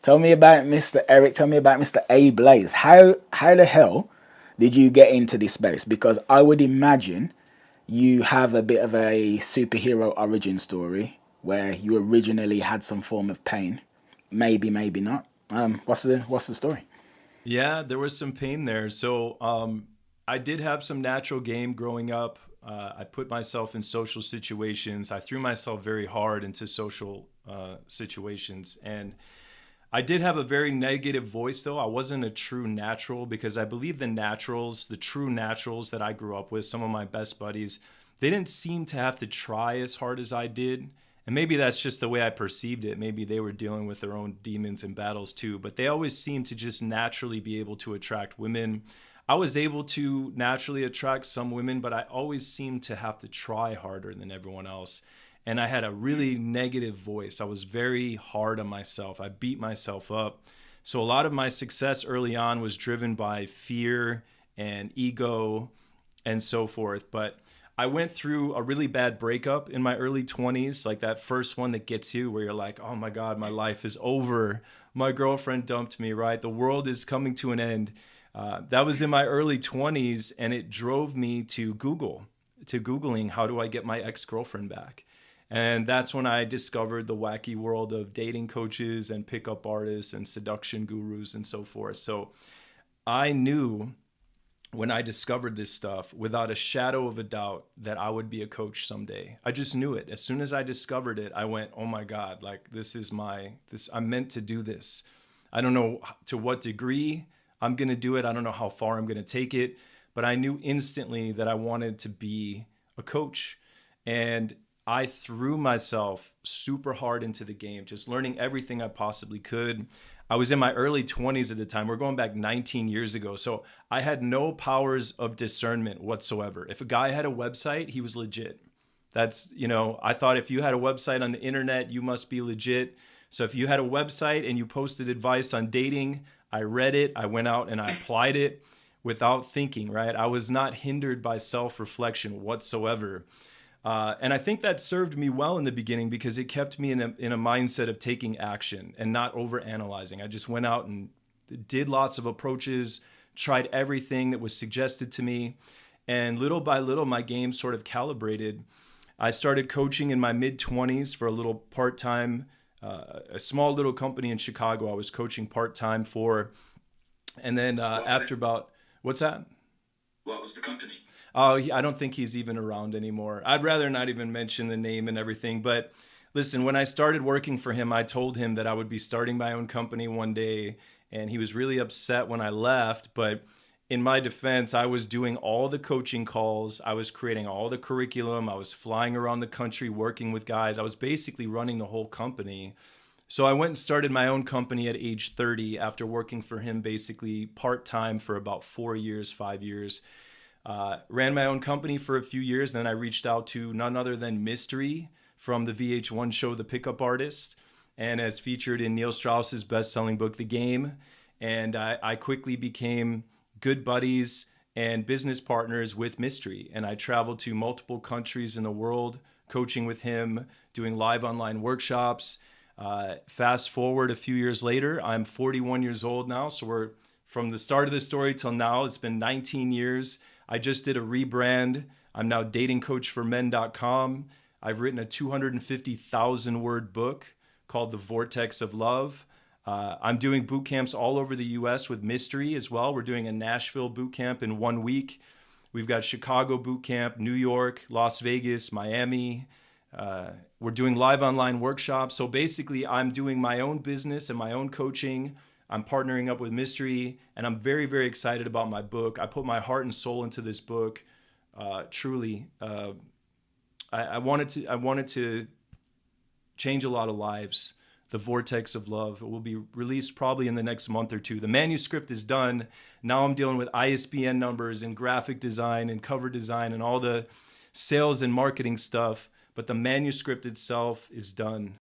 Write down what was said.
Tell me about Mr. Eric. Tell me about Mr. A Blaze. How the hell did you get into this space? Because I would imagine you have a bit of a superhero origin story where you originally had some form of pain. Maybe, maybe not. What's the story? Yeah, there was some pain there. I did have some natural game growing up. I put myself in social situations. I threw myself very hard into social situations. And I did have a very negative voice, though. I wasn't a true natural because I believe the true naturals that I grew up with, some of my best buddies, they didn't seem to have to try as hard as I did. And maybe that's just the way I perceived it. Maybe they were dealing with their own demons and battles too, but they always seemed to just naturally be able to attract women. I was able to naturally attract some women, but I always seemed to have to try harder than everyone else. And I had a really negative voice. I was very hard on myself. I beat myself up. So a lot of my success early on was driven by fear and ego and so forth. But I went through a really bad breakup in my early 20s, like that first one that gets you where you're like, oh my God, my life is over. My girlfriend dumped me, right? The world is coming to an end. That was in my early 20s, and it drove me to Googling, how do I get my ex girlfriend back? And that's when I discovered the wacky world of dating coaches and pickup artists and seduction gurus and so forth. So I knew when I discovered this stuff without a shadow of a doubt that I would be a coach someday. I just knew it. As soon as I discovered it, I went, "Oh my God, like I'm meant to do this." I don't know to what degree I'm going to do it. I don't know how far I'm going to take it, but I knew instantly that I wanted to be a coach. And I threw myself super hard into the game, just learning everything I possibly could. I was in my early 20s at the time. We're going back 19 years ago. So I had no powers of discernment whatsoever. If a guy had a website, he was legit. I thought if you had a website on the internet, you must be legit. So if you had a website and you posted advice on dating, I read it, I went out and I applied it without thinking, right? I was not hindered by self reflection whatsoever. And I think that served me well in the beginning because it kept me in a mindset of taking action and not over analyzing. I just went out and did lots of approaches, tried everything that was suggested to me. And little by little, my game sort of calibrated. I started coaching in my mid 20s for a little part time, a small little company in Chicago. I was coaching part time for. And then What was it? after about, what's that? What was the company? Oh, I don't think he's even around anymore. I'd rather not even mention the name and everything. But listen, when I started working for him, I told him that I would be starting my own company one day. And he was really upset when I left. But in my defense, I was doing all the coaching calls, I was creating all the curriculum, I was flying around the country working with guys. I was basically running the whole company. So I went and started my own company at age 30 after working for him basically part time for about 4 years, 5 years. Ran my own company for a few years. And then I reached out to none other than Mystery from the VH1 show, The Pickup Artist, and as featured in Neil Strauss's best-selling book, The Game. And I quickly became good buddies and business partners with Mystery. And I traveled to multiple countries in the world, coaching with him, doing live online workshops. Fast forward a few years later, I'm 41 years old now. So we're from the start of the story till now, it's been 19 years. I just did a rebrand. I'm now datingcoachformen.com. I've written a 250,000 word book called The Vortex of Love. I'm doing boot camps all over the US with Mystery as well. We're doing a Nashville boot camp in 1 week. We've got Chicago boot camp, New York, Las Vegas, Miami. We're doing live online workshops. So basically, I'm doing my own business and my own coaching. I'm partnering up with Mystery, and I'm very, very excited about my book. I put my heart and soul into this book. Truly, I wanted to change a lot of lives. The Vortex of Love. It will be released probably in the next month or two. The manuscript is done. Now I'm dealing with ISBN numbers and graphic design and cover design and all the sales and marketing stuff. But the manuscript itself is done.